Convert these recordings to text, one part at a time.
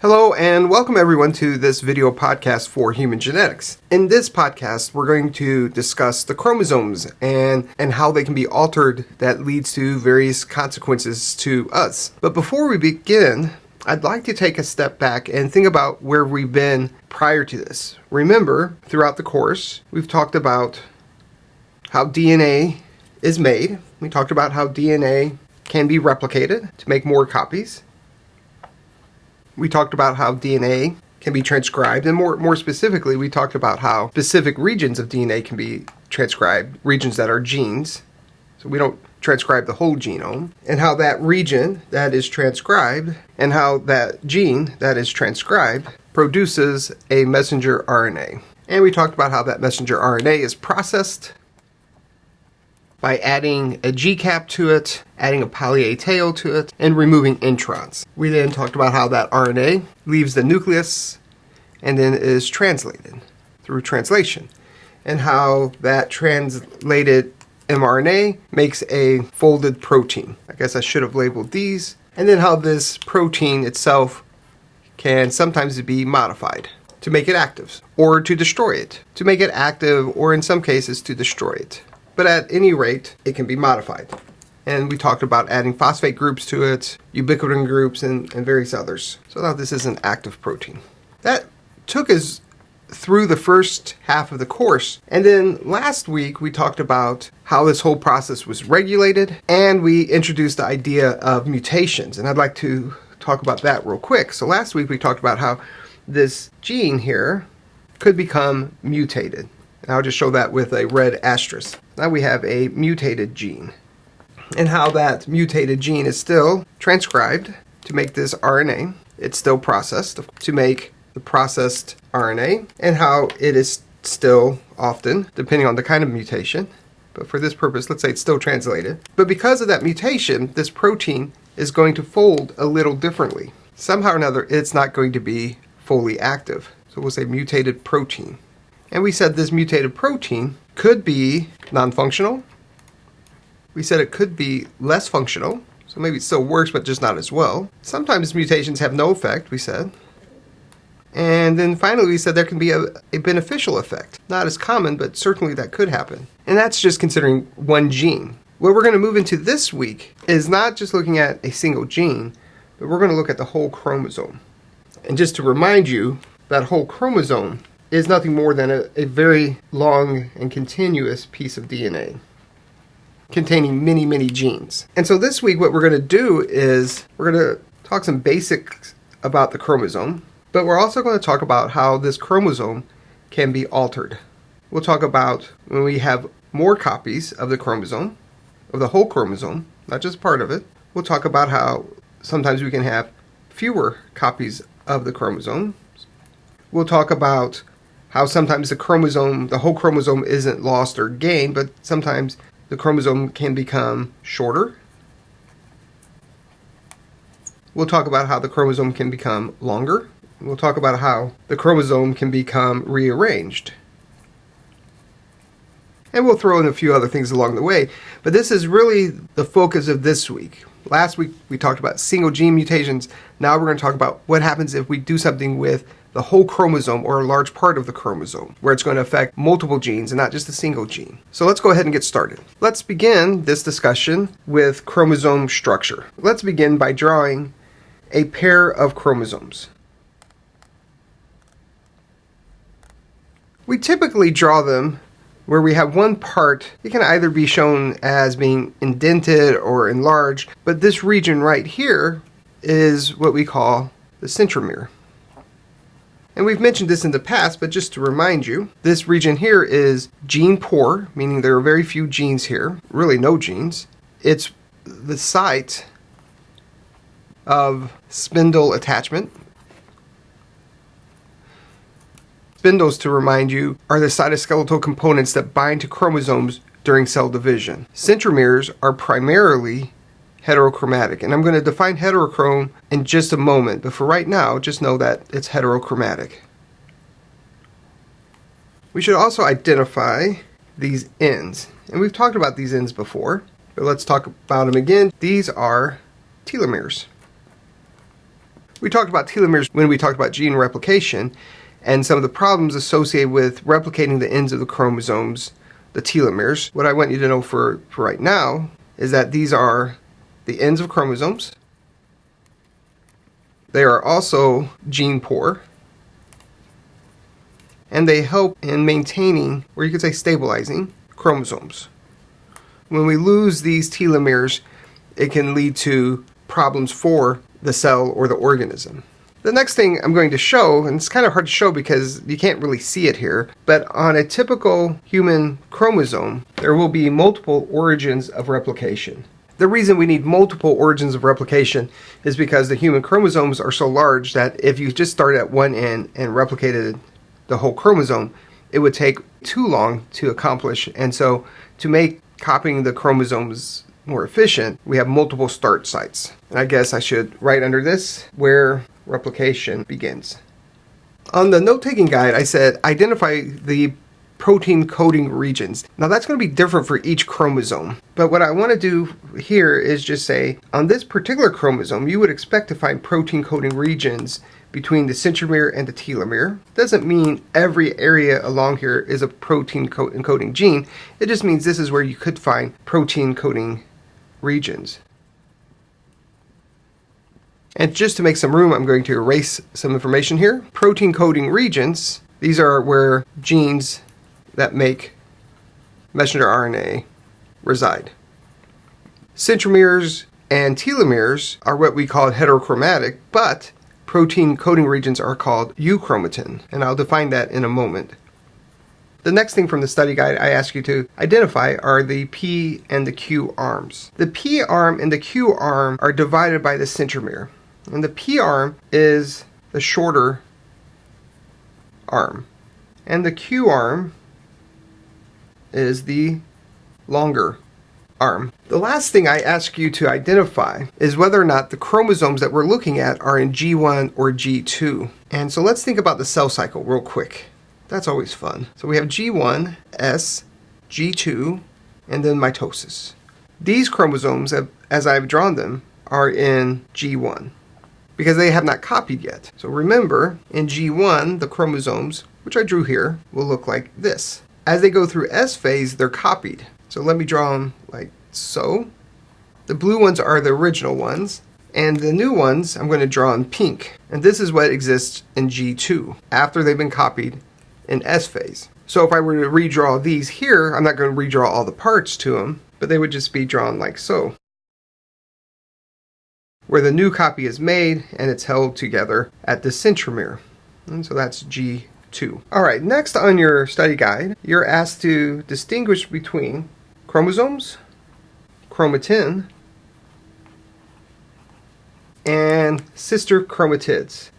Hello and welcome everyone to this video podcast for human genetics. In this podcast, we're going to discuss the chromosomes and how they can be altered that leads to various consequences to us. But before we begin, I'd like to take a step back and think about where we've been prior to this. Remember, throughout the course, we've talked about how DNA is made. We talked about how DNA can be replicated to make more copies. We talked about how DNA can be transcribed, and more specifically, we talked about how specific regions of DNA can be transcribed, regions that are genes. So we don't transcribe the whole genome, and how that region that is transcribed and how that gene that is transcribed produces a messenger RNA. And we talked about how that messenger RNA is processed by adding a G-cap to it, adding a poly-A tail to it, and removing introns. We then talked about how that RNA leaves the nucleus and then is translated through translation, and how that translated mRNA makes a folded protein. I guess I should have labeled these. And then how this protein itself can sometimes be modified to make it active, or to destroy it, to make it active, or in some cases to destroy it. But at any rate, it can be modified. And we talked about adding phosphate groups to it, ubiquitin groups, and various others. So now this is an active protein. That took us through the first half of the course. And then last week, we talked about how this whole process was regulated, and we introduced the idea of mutations. And I'd like to talk about that real quick. So last week, we talked about how this gene here could become mutated. And I'll just show that with a red asterisk. Now we have a mutated gene, and how that mutated gene is still transcribed to make this RNA. It's still processed to make the processed RNA, and how it is still often, depending on the kind of mutation, but for this purpose, let's say it's still translated. But because of that mutation, this protein is going to fold a little differently. Somehow or another, it's not going to be fully active. So we'll say mutated protein. And we said this mutated protein could be non-functional. We said it could be less functional, so maybe it still works, but just not as well. Sometimes mutations have no effect, we said. And then finally, we said there can be a beneficial effect. Not as common, but certainly that could happen. And that's just considering one gene. What we're going to move into this week is not just looking at a single gene, but we're going to look at the whole chromosome. And just to remind you, that whole chromosome is nothing more than a very long and continuous piece of DNA containing many, many genes. And so this week what we're going to do is we're going to talk some basics about the chromosome, but we're also going to talk about how this chromosome can be altered. We'll talk about when we have more copies of the chromosome, of the whole chromosome, not just part of it. We'll talk about how sometimes we can have fewer copies of the chromosome. We'll talk about how sometimes the whole chromosome isn't lost or gained, but sometimes the chromosome can become shorter. We'll talk about how the chromosome can become longer. We'll talk about how the chromosome can become rearranged. And we'll throw in a few other things along the way, but this is really the focus of this week. Last week we talked about single gene mutations. Now we're going to talk about what happens if we do something with the whole chromosome or a large part of the chromosome, where it's going to affect multiple genes and not just a single gene. So let's go ahead and get started. Let's begin this discussion with chromosome structure. Let's begin by drawing a pair of chromosomes. We typically draw them where we have one part. It can either be shown as being indented or enlarged, but this region right here is what we call the centromere. And we've mentioned this in the past, but just to remind you, this region here is gene poor, meaning there are very few genes here, really no genes. It's the site of spindle attachment. Spindles, to remind you, are the cytoskeletal components that bind to chromosomes during cell division. Centromeres are primarily heterochromatic, and I'm going to define heterochrome in just a moment, but for right now, just know that it's heterochromatic. We should also identify these ends, and we've talked about these ends before, but let's talk about them again. These are telomeres. We talked about telomeres when we talked about gene replication and some of the problems associated with replicating the ends of the chromosomes, the telomeres. What I want you to know for right now is that these are the ends of chromosomes. They are also gene poor, and they help in maintaining, or you could say stabilizing, chromosomes. When we lose these telomeres, it can lead to problems for the cell or the organism. The next thing I'm going to show, and it's kind of hard to show because you can't really see it here, but on a typical human chromosome, there will be multiple origins of replication. The reason we need multiple origins of replication is because the human chromosomes are so large that if you just started at one end and replicated the whole chromosome, it would take too long to accomplish. And so to make copying the chromosomes more efficient, we have multiple start sites. And I guess I should write under this where replication begins. On the note-taking guide, I said identify the protein coding regions. Now that's going to be different for each chromosome. But what I want to do here is just say on this particular chromosome, you would expect to find protein coding regions between the centromere and the telomere. Doesn't mean every area along here is a protein encoding gene. It just means this is where you could find protein coding regions. And just to make some room, I'm going to erase some information here. Protein coding regions, these are where genes that make messenger RNA reside. Centromeres and telomeres are what we call heterochromatic, but protein coding regions are called euchromatin, and I'll define that in a moment. The next thing from the study guide I ask you to identify are the P and the Q arms. The P arm and the Q arm are divided by the centromere, and the P arm is the shorter arm, and the Q arm is the longer arm. The last thing I ask you to identify is whether or not the chromosomes that we're looking at are in G1 or G2. And so let's think about the cell cycle real quick. That's always fun. So we have G1, S, G2, and then mitosis. These chromosomes, as I've drawn them, are in G1 because they have not copied yet. So remember, in G1, the chromosomes, which I drew here, will look like this. As they go through S phase, they're copied. So let me draw them like so. The blue ones are the original ones, and the new ones I'm going to draw in pink. And this is what exists in G2 after they've been copied in S phase. So if I were to redraw these here, I'm not going to redraw all the parts to them, but they would just be drawn like so, where the new copy is made and it's held together at the centromere. And so that's G2. Alright, next on your study guide, you're asked to distinguish between chromosomes, chromatin, and sister chromatids.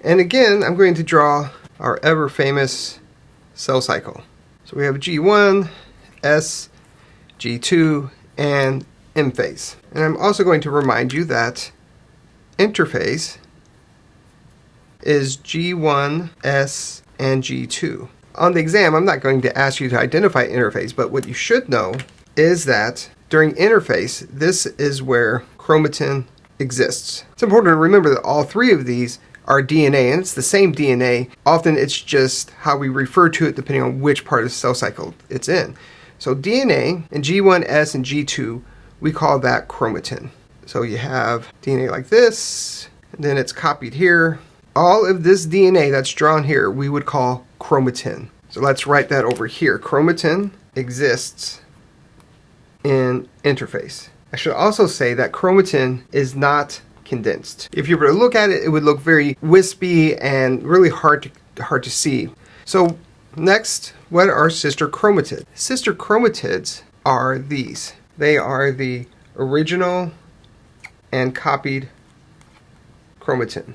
And again, I'm going to draw our ever famous cell cycle. So we have G1, S, G2, and M phase. And I'm also going to remind you that interphase is G1, S, and G2. On the exam, I'm not going to ask you to identify interphase, but what you should know is that during interphase, this is where chromatin exists. It's important to remember that all three of these are DNA, and it's the same DNA. Often it's just how we refer to it depending on which part of the cell cycle it's in. So DNA in G1, S, and G2, we call that chromatin. So you have DNA like this, and then it's copied here. All of this DNA that's drawn here, we would call chromatin. So let's write that over here. Chromatin exists in interphase. I should also say that chromatin is not condensed. If you were to look at it, it would look very wispy and really hard to see. So next, what are sister chromatids? Sister chromatids are these. They are the original and copied chromatin.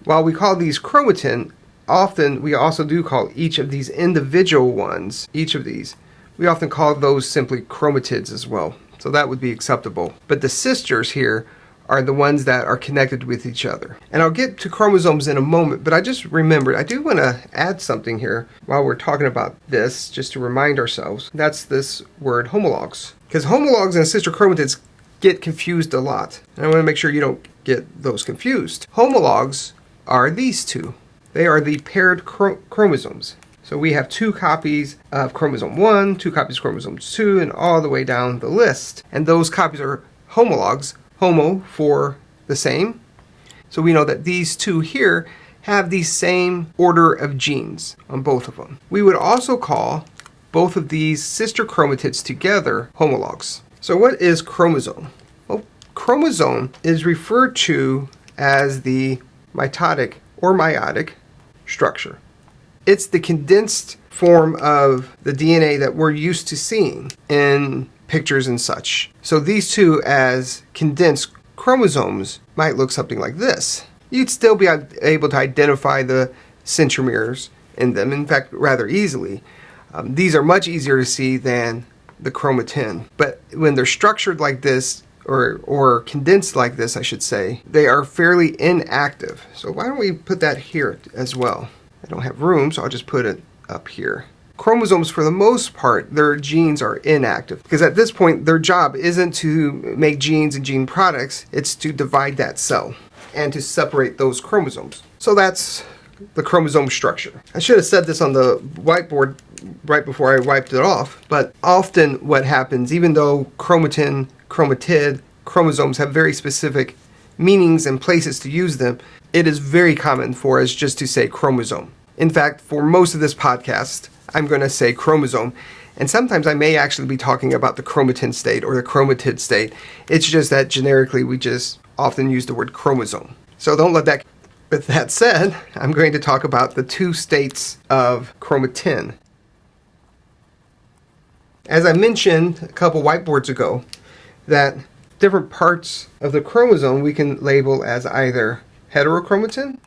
While we call these chromatin, often we also do call each of these individual ones, we often call those simply chromatids as well. So that would be acceptable. But the sisters here are the ones that are connected with each other. And I'll get to chromosomes in a moment, but I just remembered I do want to add something here while we're talking about this, just to remind ourselves. That's this word homologs. Because homologs and sister chromatids get confused a lot. And I want to make sure you don't get those confused. Homologs are these two. They are the paired chromosomes. So we have 2 copies of chromosome 1, 2 copies of chromosome 2, and all the way down the list. And those copies are homologs, homo for the same. So we know that these 2 here have the same order of genes on both of them. We would also call both of these sister chromatids together homologs. So what is chromosome? Well, chromosome is referred to as the mitotic or meiotic structure. It's the condensed form of the DNA that we're used to seeing in pictures and such. So these 2 as condensed chromosomes might look something like this. You'd still be able to identify the centromeres in them, in fact, rather easily. These are much easier to see than the chromatin. But when they're structured like this, or condensed like this, I should say, they are fairly inactive. So why don't we put that here as well? I don't have room, so I'll just put it up here. Chromosomes, for the most part, their genes are inactive because at this point, their job isn't to make genes and gene products, it's to divide that cell and to separate those chromosomes. So that's the chromosome structure. I should have said this on the whiteboard right before I wiped it off, but often what happens, even though chromatin, chromatid, chromosomes have very specific meanings and places to use them, it is very common for us just to say chromosome. In fact, for most of this podcast, I'm going to say chromosome, and sometimes I may actually be talking about the chromatin state or the chromatid state. It's just that generically we just often use the word chromosome. So don't let that... With that said, I'm going to talk about the 2 states of chromatin. As I mentioned a couple whiteboards ago, that different parts of the chromosome we can label as either heterochromatin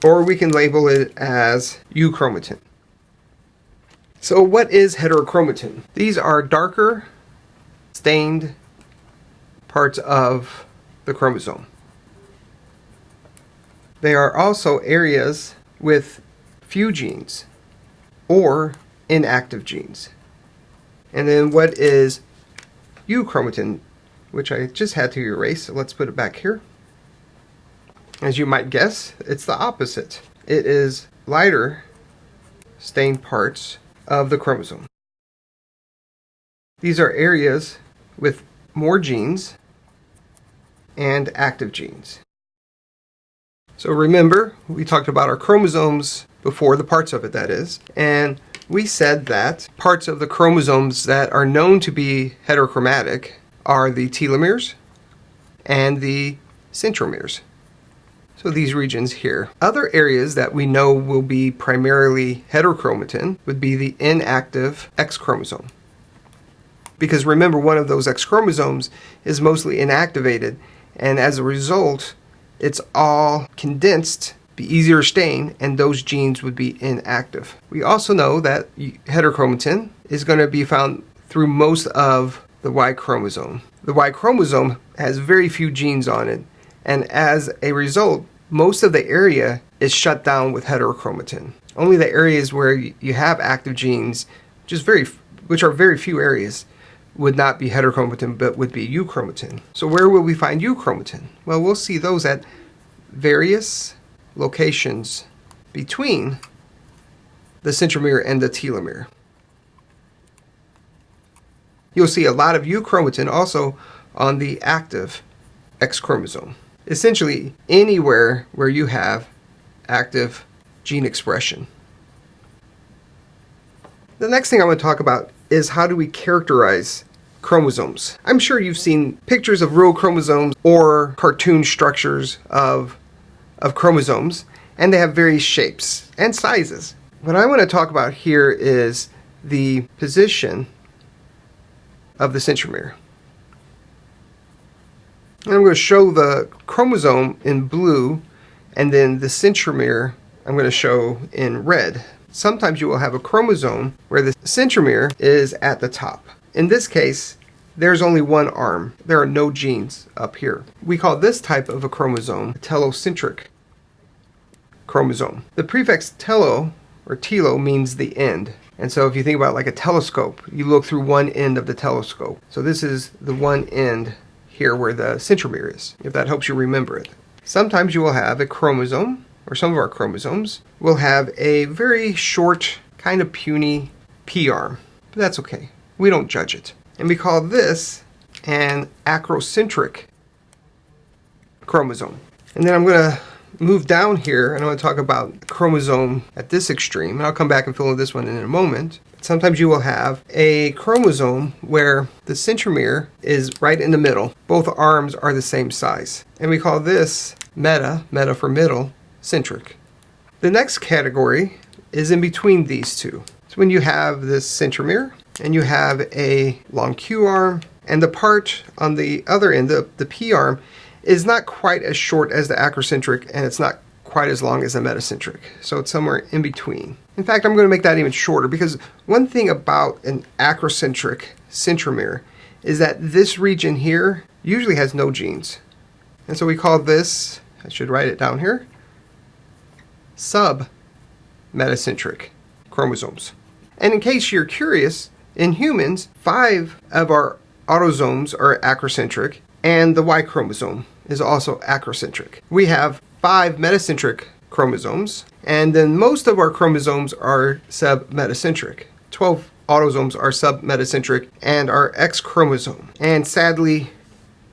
or we can label it as euchromatin. So what is heterochromatin? These are darker stained parts of the chromosome. They are also areas with few genes or inactive genes. And then what is euchromatin, which I just had to erase, so let's put it back here. As you might guess, it's the opposite. It is lighter stained parts of the chromosome. These are areas with more genes and active genes. So remember, we talked about our chromosomes before, the parts of it that is, and we said that parts of the chromosomes that are known to be heterochromatic are the telomeres and the centromeres. So these regions here. Other areas that we know will be primarily heterochromatin would be the inactive X chromosome. Because remember, one of those X chromosomes is mostly inactivated, and as a result, it's all condensed, be easier to stain, and those genes would be inactive. We also know that heterochromatin is going to be found through most of the Y chromosome. The Y chromosome has very few genes on it, and as a result, most of the area is shut down with heterochromatin. Only the areas where you have active genes, which are very few areas, would not be heterochromatin but would be euchromatin. So where will we find euchromatin? Well, we'll see those at various locations between the centromere and the telomere. You'll see a lot of euchromatin also on the active X chromosome. Essentially anywhere where you have active gene expression. The next thing I want to talk about is how do we characterize chromosomes. I'm sure you've seen pictures of real chromosomes or cartoon structures of chromosomes, and they have various shapes and sizes. What I want to talk about here is the position of the centromere. And I'm going to show the chromosome in blue, and then the centromere I'm going to show in red. Sometimes you will have a chromosome where the centromere is at the top. In this case, there's only one arm. There are no genes up here. We call this type of a chromosome a telocentric chromosome. The prefix telo or telo means the end. And so if you think about like a telescope, you look through one end of the telescope. So this is the one end here where the centromere is, if that helps you remember it. Sometimes you will have a chromosome, or some of our chromosomes will have a very short, kind of puny P-arm. But that's okay. We don't judge it. And we call this an acrocentric chromosome. And then I'm going to move down here and I'm going to talk about chromosome at this extreme. And I'll come back and fill in this one in a moment. Sometimes you will have a chromosome where the centromere is right in the middle. Both arms are the same size. And we call this meta for middle, centric. The next category is in between these two. It's when you have this centromere and you have a long Q arm, and the part on the other end, the P arm, is not quite as short as the acrocentric, and it's not quite as long as the metacentric. So it's somewhere in between. In fact, I'm going to make that even shorter, because one thing about an acrocentric centromere is that this region here usually has no genes. And so we call this, I should write it down here, sub-metacentric chromosomes. And in case you're curious, in humans, 5 of our autosomes are acrocentric, and the Y chromosome is also acrocentric. We have 5 metacentric chromosomes, and then most of our chromosomes are sub-metacentric. 12 autosomes are sub-metacentric and are X chromosome. And sadly,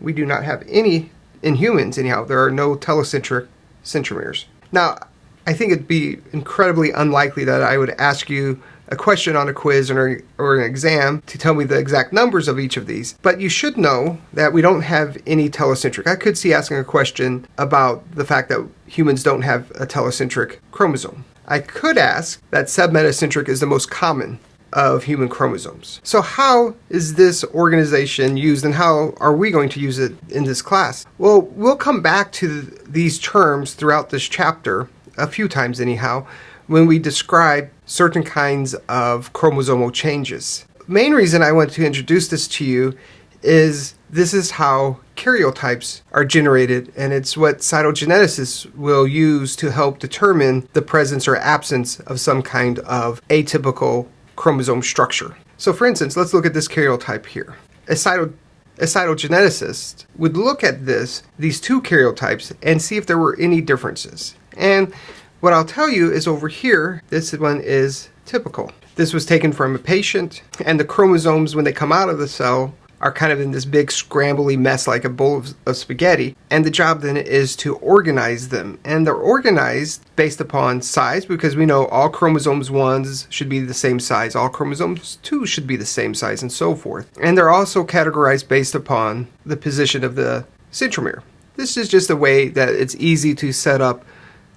we do not have any, in humans anyhow, there are no telecentric centromeres. Now, I think it'd be incredibly unlikely that I would ask you a question on a quiz or an exam to tell me the exact numbers of each of these. But you should know that we don't have any telecentric. I could see asking a question about the fact that humans don't have a telecentric chromosome. I could ask that submetacentric is the most common of human chromosomes. So how is this organization used, and how are we going to use it in this class? Well, we'll come back to these terms throughout this chapter, a few times anyhow, when we describe certain kinds of chromosomal changes. Main reason I want to introduce this to you is this is how karyotypes are generated, and it's what cytogeneticists will use to help determine the presence or absence of some kind of atypical chromosome structure. So for instance, let's look at this karyotype here. A cytogeneticist would look at these two karyotypes and see if there were any differences. And what I'll tell you is over here, this one is typical. This was taken from a patient, and the chromosomes, when they come out of the cell, are kind of in this big scrambly mess like a bowl of spaghetti. And the job then is to organize them. And they're organized based upon size, because we know all chromosomes 1s should be the same size, all chromosomes 2 should be the same size, and so forth. And they're also categorized based upon the position of the centromere. This is just a way that it's easy to set up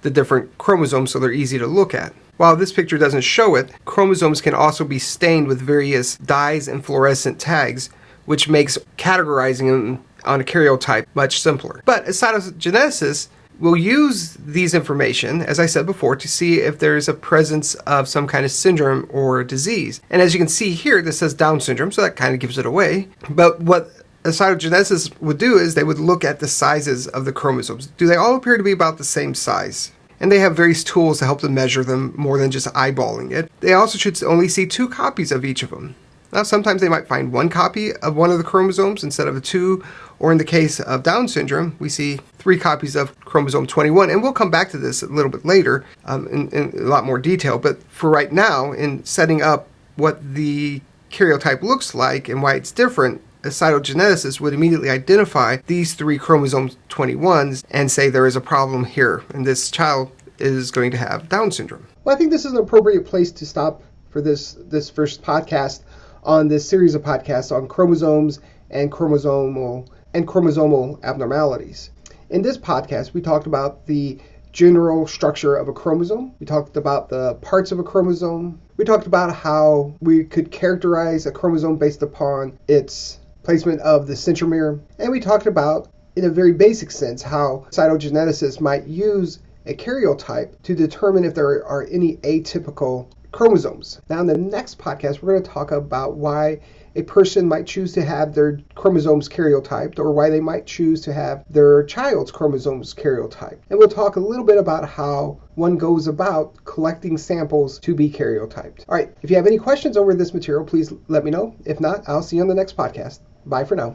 the different chromosomes so they're easy to look at. While this picture doesn't show it, chromosomes can also be stained with various dyes and fluorescent tags, which makes categorizing them on a karyotype much simpler. But a cytogeneticist will use these information, as I said before, to see if there's a presence of some kind of syndrome or disease. And as you can see here, this says Down syndrome, so that kind of gives it away. But what a cytogeneticist would do is they would look at the sizes of the chromosomes. Do they all appear to be about the same size? And they have various tools to help them measure them more than just eyeballing it. They also should only see 2 copies of each of them. Now, sometimes they might find 1 copy of one of the chromosomes instead of a 2, or in the case of Down syndrome, we see 3 copies of chromosome 21. And we'll come back to this a little bit later in a lot more detail. But for right now, in setting up what the karyotype looks like and why it's different, a cytogeneticist would immediately identify these 3 chromosome 21s and say there is a problem here, and this child is going to have Down syndrome. Well, I think this is an appropriate place to stop for this first podcast on this series of podcasts on chromosomes and chromosomal abnormalities. In this podcast, we talked about the general structure of a chromosome. We talked about the parts of a chromosome. We talked about how we could characterize a chromosome based upon its placement of the centromere. And we talked about, in a very basic sense, how cytogeneticists might use a karyotype to determine if there are any atypical chromosomes. Now, in the next podcast, we're going to talk about why a person might choose to have their chromosomes karyotyped, or why they might choose to have their child's chromosomes karyotyped. And we'll talk a little bit about how one goes about collecting samples to be karyotyped. All right, if you have any questions over this material, please let me know. If not, I'll see you on the next podcast. Bye for now.